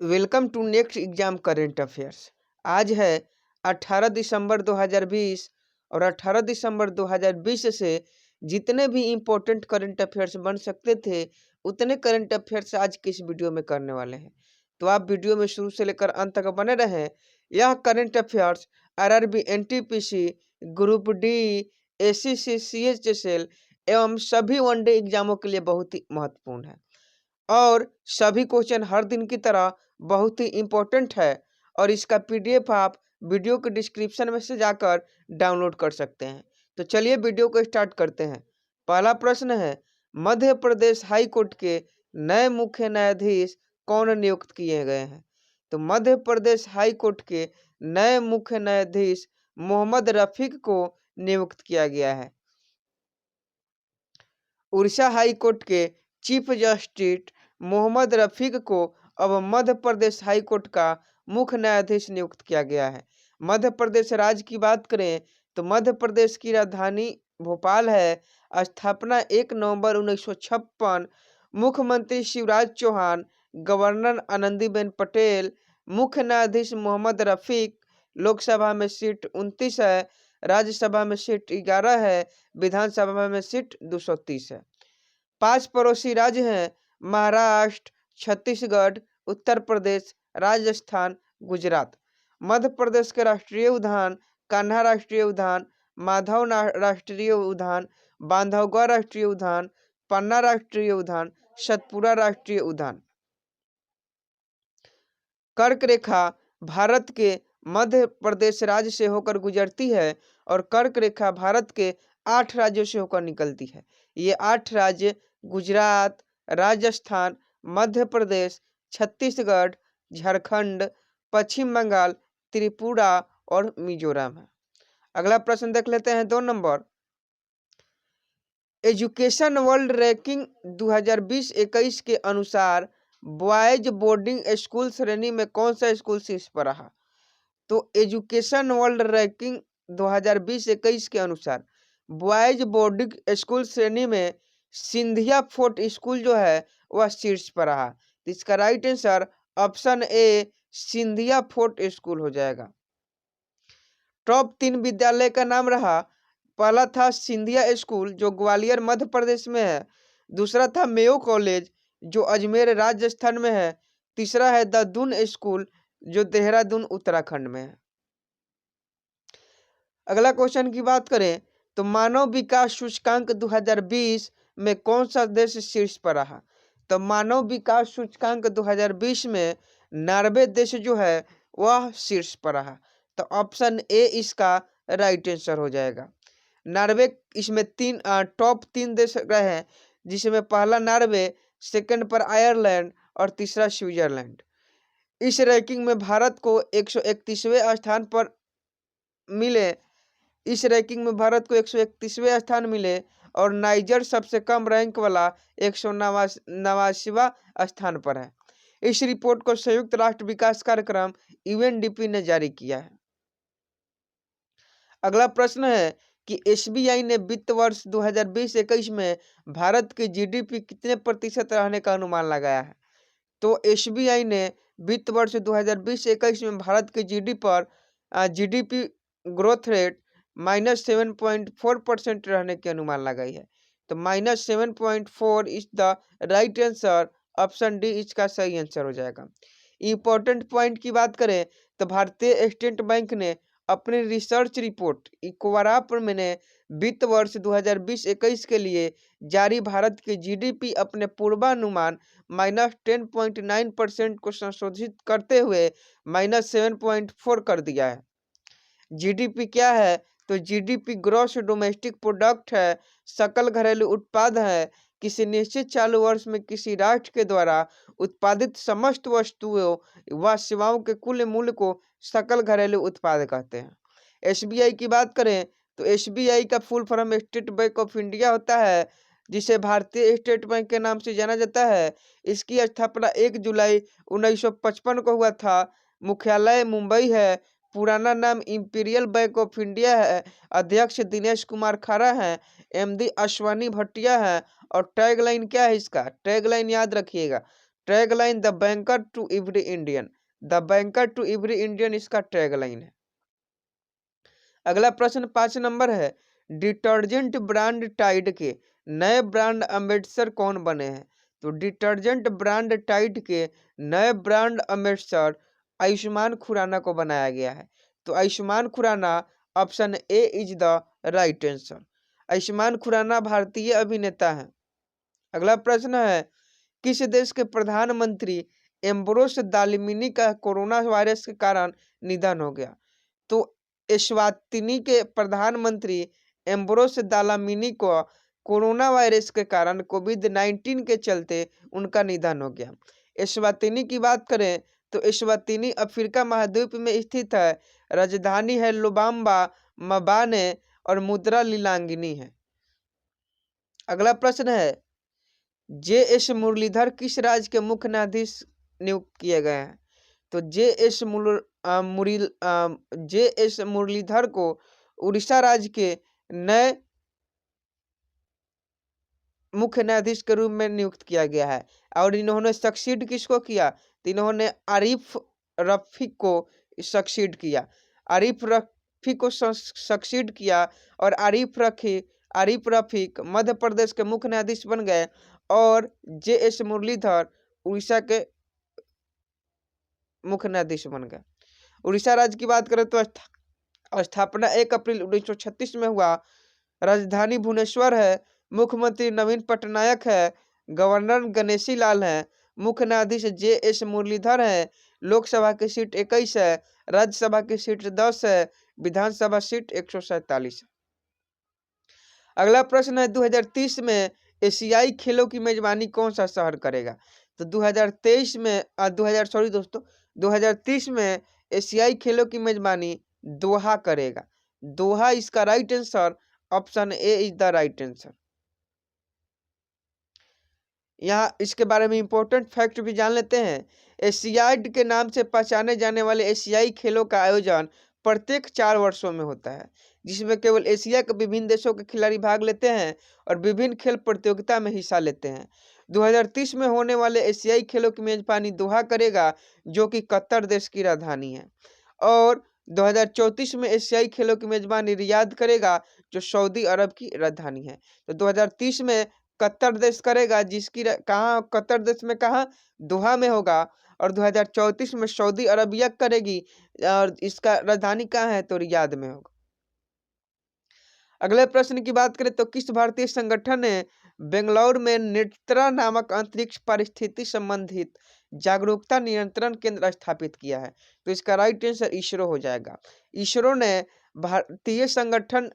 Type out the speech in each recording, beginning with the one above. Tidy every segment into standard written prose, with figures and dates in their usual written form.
Welcome to next exam current affairs. आज है 18 दिसंबर 2020 और 18 दिसंबर 2020 से जितने भी इम्पोर्टेंट करंट अफेयर्स बन सकते थे उतने करंट अफेयर्स आज की इस वीडियो में करने वाले हैं। तो आप वीडियो में शुरू से लेकर अंत तक बने रहें। यह current affairs RRB, NTPC, group D, SSC, CHSL एवं सभी वनडे एग्जामों के लिए बहुत ही महत्वपूर्ण है और सभी क्वेश्चन हर दिन की तरह बहुत ही इम्पोर्टेंट है और इसका पीडीएफ आप वीडियो के डिस्क्रिप्शन में से जाकर डाउनलोड कर सकते हैं। तो चलिए वीडियो को स्टार्ट करते हैं। पहला प्रश्न है, मध्य प्रदेश हाई कोर्ट के नए मुख्य न्यायाधीश कौन नियुक्त किए गए हैं? तो मध्य प्रदेश हाई कोर्ट के नए मुख्य न्यायाधीश मोहम्मद रफीक को नियुक्त किया गया है। उड़ीसा हाई कोर्ट के चीफ जस्टिस मोहम्मद रफीक को अब मध्य प्रदेश हाई कोर्ट का मुख्य न्यायाधीश नियुक्त किया गया है। मध्य प्रदेश राज्य की बात करें तो मध्य प्रदेश की राजधानी भोपाल है। स्थापना 1 नवंबर 1956। मुख्यमंत्री शिवराज चौहान, गवर्नर आनंदीबेन पटेल, मुख्य न्यायाधीश मोहम्मद रफीक। लोकसभा में सीट 29 है, राज्यसभा में सीट 11 है, विधानसभा में सीट 230 है। 5 पड़ोसी राज्य हैं, महाराष्ट्र, छत्तीसगढ़, उत्तर प्रदेश, राजस्थान, गुजरात। मध्य प्रदेश के राष्ट्रीय उद्यान कान्हा राष्ट्रीय उद्यान, माधव राष्ट्रीय उद्यान, बांधवगढ़ राष्ट्रीय उद्यान, पन्ना राष्ट्रीय उद्यान, सतपुरा राष्ट्रीय उद्यान। कर्क रेखा भारत के मध्य प्रदेश राज्य से होकर गुजरती है और कर्क रेखा भारत के 8 राज्यों से होकर निकलती है। ये 8 राज्य गुजरात, राजस्थान, मध्य प्रदेश, छत्तीसगढ़, झारखंड, पश्चिम बंगाल, त्रिपुरा और मिजोरम है। अगला प्रश्न देख लेते हैं 2 नंबर। एजुकेशन वर्ल्ड रैंकिंग 2020-21 के अनुसार बॉयज बोर्डिंग स्कूल श्रेणी में कौन सा स्कूल शीर्ष पर रहा? तो एजुकेशन वर्ल्ड रैंकिंग 2020-21 के अनुसार बॉयज बोर्डिंग स्कूल श्रेणी में सिंधिया फोर्ट स्कूल जो है वह शीर्ष पर रहा। तो इसका right answer option A Scindia fort school हो जाएगा। टॉप 3 विद्यालय का नाम रहा, पहला था सिंधिया स्कूल जो ग्वालियर मध्य प्रदेश में है, दूसरा था मेयो कॉलेज जो अजमेर राजस्थान में है, तीसरा है द दून स्कूल जो देहरादून उत्तराखंड में है। अगला क्वेश्चन की बात करें तो मानव विकास सूचकांक 2020 में कौन सा देश शीर्ष पर रहा? तो मानव विकास सूचकांक 2020 में नॉर्वे देश जो है वह शीर्ष पर रहा। तो ऑप्शन ए इसका राइट आंसर हो जाएगा। नॉर्वे इसमें टॉप 3 देश रहे हैं जिसमें पहला नॉर्वे, सेकंड पर आयरलैंड और तीसरा स्विट्जरलैंड। इस रैंकिंग में भारत को 131वें स्थान पर मिले। इस रैंकिंग में भारत को 131वें स्थान मिले और नाइजर सबसे कम रैंक वाला 189वां स्थान पर है। इस रिपोर्ट को संयुक्त राष्ट्र विकास कार्यक्रम यूएनडीपी ने जारी किया है। अगला प्रश्न है कि एसबीआई ने वित्त वर्ष 2020-21 में भारत की जीडीपी कितने प्रतिशत रहने का अनुमान लगाया है? तो एसबीआई ने वित्त वर्ष 2020-21 में भारत के जीडीपी ग्रोथ रेट -7.4% रहने की अनुमान लगाई है। तो -7.4 is the right answer. Option D इसका सही आंसर हो जाएगा। इंपॉर्टेंट पॉइंट की बात करें तो भारतीय स्टेट बैंक ने अपनी रिसर्च रिपोर्ट इक्वाराप में वित्त वर्ष 2020-21 के लिए जारी भारत की जीडीपी अपने पूर्वानुमान -10.9% को संशोधित करते हुए -7.4 कर दिया है। जीडीपी क्या है? तो जीडीपी ग्रॉस डोमेस्टिक प्रोडक्ट है, सकल घरेलू उत्पाद है, किसी निश्चित चालू वर्ष में किसी राष्ट्र के द्वारा उत्पादित समस्त वस्तुओं व सेवाओं के कुल मूल्य को सकल घरेलू उत्पाद कहते हैं। एसबीआई की बात करें तो एसबीआई का full form state bank of India होता है जिसे भारतीय स्टेट बैंक के नाम से जाना जाता है। इसकी स्थापना 1 जुलाई 1955 को हुआ था। मुख्यालय मुंबई है। पुराना नाम इंपीरियल बैंक ऑफ इंडिया है। अध्यक्ष दिनेश कुमार खरा है। एमडी अश्वानी भट्टिया है। और टैगलाइन क्या है इसका? टैगलाइन याद रखिएगा, tagline the banker to every Indian, the banker to every Indian इसका टैगलाइन है। अगला प्रश्न 5 नंबर है, डिटर्जेंट ब्रांड टाइड के नए ब्रांड अम्बेसडर कौन बने हैं? तो डिटर्जेंट ब्रांड टाइड के नए ब्रांड अम्बेसडर आयुष्मान खुराना को बनाया गया है। तो Ayushmann Khurrana, option A is the right answer. Ayushmann Khurrana भारतीय अभिनेता हैं। अगला प्रश्न है, किस देश के प्रधानमंत्री एम्ब्रोस दालिमिनी का कोरोना वायरस के कारण निधन हो गया? तो एस्वातिनी के प्रधानमंत्री एम्ब्रोस दालामिनी को कोरोना वायरस के कारण कोविड-19 के चलते उनका निधन हो गया। एस्वातिनी की बात करें तो एस्वातिनी अफ्रीका महाद्वीप में स्थित है। राजधानी है लुबाम्बा मबाने और मुद्रा लीलांगिनी है। अगला प्रश्न है, जे.एस. मुरलीधर किस राज्य के मुख्य न्यायाधीश नियुक्त किए गए हैं? तो जे.एस. मुरलीधर को उड़ीसा राज्य के नए मुख्य न्यायाधीश के रूप में नियुक्त किया गया है। और इन्होंने सक्सीड किसको किया? तो इन्होंने आरिफ रफीक को सक्सीड किया। आरिफ रफीक को सक्सीड किया और आरिफ रफीक मध्य प्रदेश के मुख्य न्यायाधीश बन गए और जे.एस. मुरलीधर उड़ीसा के मुख्य न्यायाधीश बन गए। उड़ीसा राज्य की बात करें तो स्थापना 1 अप्रैल 1936 में हुआ। राजधानी भुवनेश्वर है। मुख्यमंत्री नवीन पटनायक है। गवर्नर गणेशी लाल है। मुख्य न्यायाधीश जे.एस. मुरलीधर है। लोकसभा की सीट 21 है। राज्यसभा की सीट 10 है। विधानसभा सीट 147 है। अगला प्रश्न है, 2030 में एशियाई खेलों की मेजबानी कौन सा शहर करेगा? तो 2030 में एशियाई खेलों की मेजबानी दोहा करेगा। दोहा इसका right answer, option A is the right answer. यहाँ इसके बारे में इंपॉर्टेंट फैक्ट भी जान लेते हैं। एशियाड के नाम से पहचाने जाने वाले एशियाई खेलों का आयोजन प्रत्येक 4 वर्षों में होता है, जिसमें केवल एशिया के विभिन्न देशों के खिलाड़ी भाग लेते हैं और विभिन्न खेल प्रतियोगिता में हिस्सा लेते हैं। 2030 में होने वाले एशियाई खेलों की मेजबानी दोहा करेगा, जो कि कतर देश की राजधानी है। और 2034 में एशियाई खेलों की मेजबानी रियाद करेगा, जो सऊदी अरब की राजधानी है। तो 2030 में कतर देश करेगा, जिसकी कहाँ कतर देश में कहाँ दोहा में होगा। और 2034 में सऊदी अरबिया करेगी और इसका राजधानी कहाँ है? तो रियाद में होगा। अगले प्रश्न की बात करें तो किस भारतीय संगठन ने बेंगलुरु में नेत्रा नामक अंतरिक्ष परिस्थिति संबंधित जागरूकता नियंत्रण केंद्र स्थापित किया है? तो इसका राइट आंसर इसरो हो जाएगा। इसरो ने भारतीय संगठन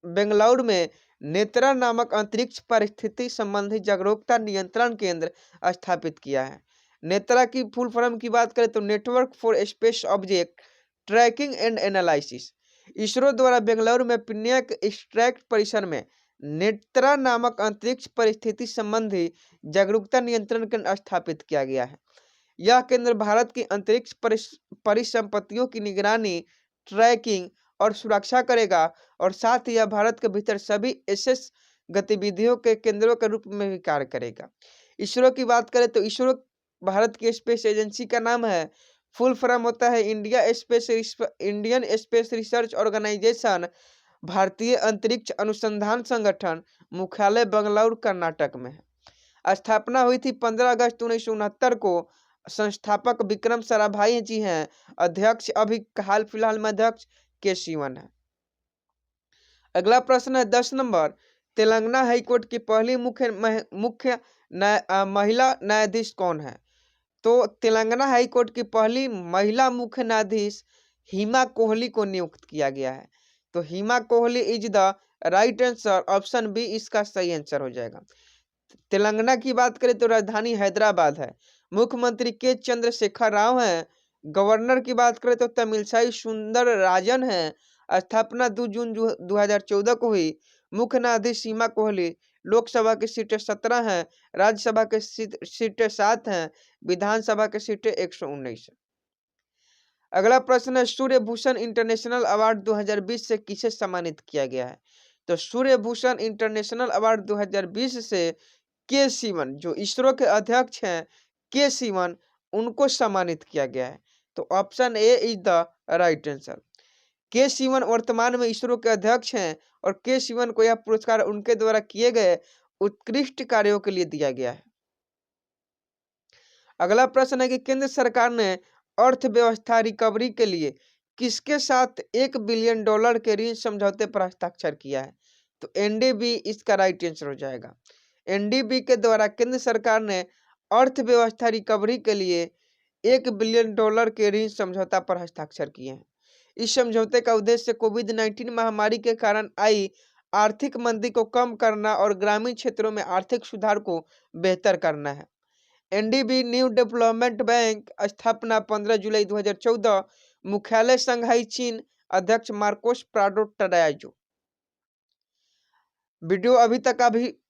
बेंगलुरु में नेत्रा नामक अंतरिक्ष परिस्थिति संबंधी जागरूकता नियंत्रण केंद्र स्थापित किया है। नेत्रा की फुल फॉर्म की बात करें तो network for space object tracking and analysis. ISRO द्वारा बेंगलुरु में पिनाक स्ट्रैक्ट परिसर में नेत्रा नामक अंतरिक्ष परिस्थिति संबंधी जागरूकता नियंत्रण केंद्र स्थापित किया गया है। यह केंद्र भारत की अंतरिक्ष परिसंपत्तियों की निगरानी, ट्रैकिंग और सुरक्षा करेगा और साथ ही यह भारत के भीतर सभी एसएस गतिविधियों के केंद्रों के रूप में भी कार्य करेगा। इसरो की बात करें तो इसरो भारत की स्पेस एजेंसी का नाम है। फुल फॉर्म होता है इंडियन स्पेस रिसर्च ऑर्गेनाइजेशन। भारतीय अंतरिक्ष अनुसंधान संगठन। मुख्यालय बेंगलुरु कर्नाटक में है। स्थापना हुई थी 15 अगस्त 1969 को। संस्थापक विक्रम साराभाई जी हैं। अध्यक्ष अभी हाल फिलहाल में अध्यक्ष के शिवन है। अगला प्रश्न है 10 नंबर, तेलंगाना हाईकोर्ट की पहली मुख्य महिला न्यायाधीश कौन है? तो तेलंगाना हाईकोर्ट की पहली महिला मुख्य न्यायाधीश हिमा कोहली को नियुक्त किया गया है। तो Hima Kohli is the right answer, option B इसका सही आंसर हो जाएगा। तेलंगाना की बात करें तो राजधानी हैदराबाद है। मुख्यमंत्री के चंद्रशेखर राव हैं। गवर्नर की बात करें तो तमिलसाई सुंदर राजन है। स्थापना 2 जून 2014 को हुई। मुख्य न्यायाधीश हिमा कोहली। लोकसभा की सीटें 17 हैं। राज्यसभा की सीटें 7 हैं। विधानसभा की सीटें 119 है। अगला प्रश्न है, सूर्य भूषण इंटरनेशनल अवार्ड 2020 से किसे सम्मानित किया गया है? तो सूर्य भूषण इंटरनेशनल अवार्ड 2020 से के सिवन, जो इसरो के अध्यक्ष हैं, K. Sivan उनको सम्मानित किया गया है। तो option A is the right answer. K. Sivan वर्तमान में इसरो के अध्यक्ष हैं और K. Sivan को यह पुरस्कार उनके द्वारा किए गए उत्कृष्ट कार्यों के लिए दिया गया है। अगला प्रश्न है कि केंद्र सरकार ने अर्थव्यवस्था रिकवरी के लिए किसके साथ $1 बिलियन के ऋण समझौते पर हस्ताक्षर किया है? तो एनडीबी इसका राइट आंसर हो जाएगा। एनडीबी के द्वारा केंद्र सरकार ने अर्थव्यवस्था रिकवरी के लिए $1 बिलियन के ऋण समझौता पर हस्ताक्षर किए हैं। इस समझौते का उद्देश्य कोविड-19 महामारी के कारण आई आर्थिक मंदी को कम करना और ग्रामीण क्षेत्रों में आर्थिक सुधार को बेहतर करना है। एनडीबी न्यू डेवलपमेंट बैंक स्थापना 15 जुलाई 2014, मुख्यालय शंघाई चीन, अध्यक्ष मार्कोस प्राडो टडायाजो। वीडियो अभी तक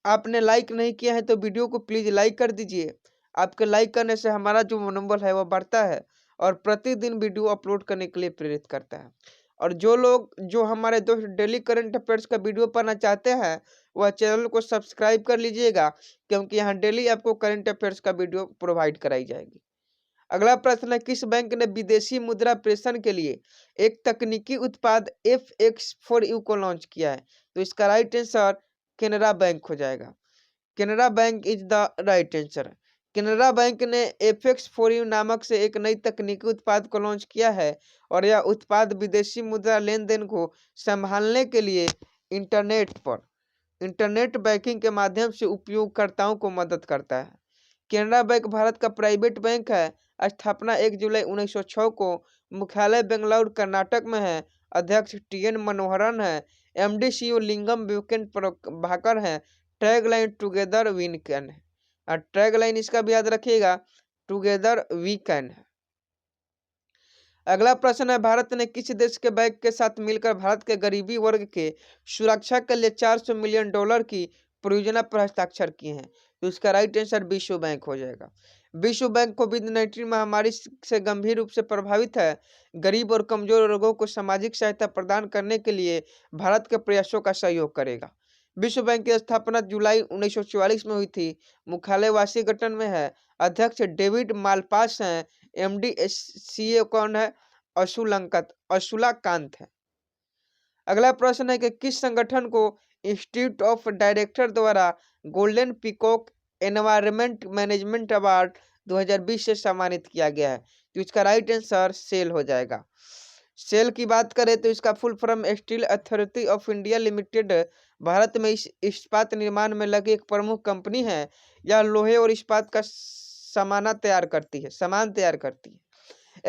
आपने लाइक नहीं किया है तो वीडियो को प्लीज लाइक कर दीजिए। आपके लाइक करने से हमारा जो मनोबल है वो बढ़ता है और प्रतिदिन वीडियो अपलोड करने के लिए प्रेरित करता है। और जो हमारे दोस्त डेली करंट अफेयर्स का वीडियो पाना चाहते हैं वह चैनल को सब्सक्राइब कर लीजिएगा, क्योंकि यहाँ डेली आपको करंट अफेयर्स का वीडियो प्रोवाइड कराई जाएगी। अगला प्रश्न है, किस बैंक ने विदेशी मुद्रा प्रेषण के लिए एक तकनीकी उत्पाद FX4U को लॉन्च किया है? तो इसका राइट आंसर केनरा बैंक हो जाएगा। Canara bank is the right answer. Canara bank ने FX4U नामक से एक नई तकनीकी उत्पाद को लॉन्च किया है और यह उत्पाद विदेशी मुद्रा लेन देन को संभालने के लिए इंटरनेट बैंकिंग के माध्यम से उपयोगकर्ताओं को मदद करता है। केनरा बैंक भारत का प्राइवेट बैंक है। स्थापना 1 जुलाई 1906 को, मुख्यालय बेंगलुरु कर्नाटक में है, अध्यक्ष TN मनोहरन है, MD CEO लिंगम विवेकन प्रभाकर है, टैगलाइन टुगेदर वी कैन है। और टैगलाइन इसका भी याद रखिएगा, टुगेदर वी कैन है। अगला प्रश्न है, भारत ने किस देश के बैंक के साथ मिलकर भारत के गरीबी वर्ग के सुरक्षा के लिए $400 मिलियन की परियोजना पर हस्ताक्षर किए हैं? तो इसका राइट आंसर विश्व बैंक हो जाएगा। विश्व बैंक कोविड-19 महामारी से गंभीर रूप से प्रभावित है गरीब और कमजोर लोगों को सामाजिक सहायता प्रदान करने के लिए भारत के प्रयासों का सहयोग करेगा। विश्व बैंक की स्थापना जुलाई 1944 में हुई थी। मुख्यालय वाशिंगटन में है, अध्यक्ष डेविड मालपास हैं, MD CEO कौन है? अशुलाकांत है। अगला प्रश्न है कि किस संगठन को इंस्टीट्यूट ऑफ डायरेक्टर द्वारा golden peacock environment management award 2020 से सम्मानित किया गया है? तो इसका राइट आंसर सेल हो जाएगा। सेल की बात करें तो इसका full form steel authority of India limited Bharat में इस्पात निर्माण में लगी एक प्रमुख कंपनी है। यह लोहे और इस्पात का सामान तैयार करती है।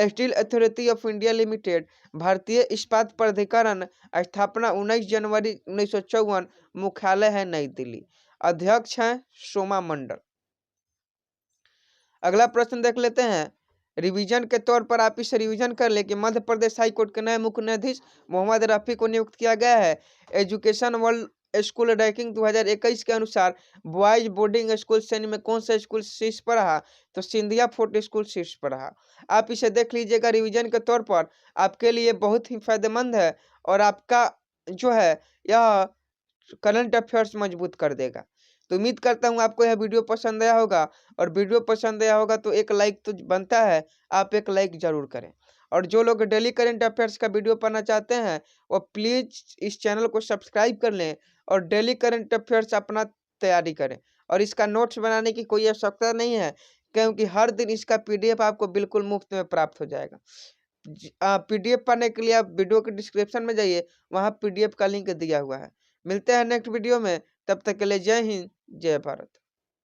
Steel authority of India limited भारतीय इस्पात प्राधिकरण, स्थापना 19 जनवरी 1954, मुख्यालय है नई दिल्ली, अध्यक्ष हैं सोमा मंडल। अगला प्रश्न देख लेते हैं, रिवीजन के तौर पर आप इसे रिवीजन कर ले कि मध्य प्रदेश हाईकोर्ट के नए मुख्य न्यायाधीश मोहम्मद रफी को नियुक्त किया गया है। एजुकेशन वर्ल्ड स्कूल रैंकिंग 2021 के अनुसार बॉयज बोर्डिंग स्कूल श्रेणी में कौन सा स्कूल शीर्ष पर रहा? तो सिंधिया फोर्ट स्कूल शीर्ष पर रहा। आप इसे देख लीजिएगा, रिवीजन के तौर पर आपके लिए बहुत ही फायदेमंद है और आपका जो है यह करंट अफेयर्स मजबूत कर देगा। तो उम्मीद करता हूँ आपको यह वीडियो पसंद आया होगा, और वीडियो पसंद आया होगा तो एक लाइक तो बनता है, आप एक लाइक जरूर करें। और जो लोग डेली करंट अफेयर्स का वीडियो पाना चाहते हैं वो प्लीज इस चैनल को सब्सक्राइब कर लें और डेली करंट अफेयर्स अपना तैयारी करें। और इसका नोट्स बनाने की कोई आवश्यकता नहीं है, क्योंकि हर दिन इसका PDF आपको बिल्कुल मुफ्त में प्राप्त हो जाएगा। PDF पाने के लिए आप वीडियो के डिस्क्रिप्शन में जाइए, वहाँ PDF का लिंक दिया हुआ है। मिलते हैं नेक्स्ट वीडियो में, तब तक के लिए जय हिंद, जय भारत।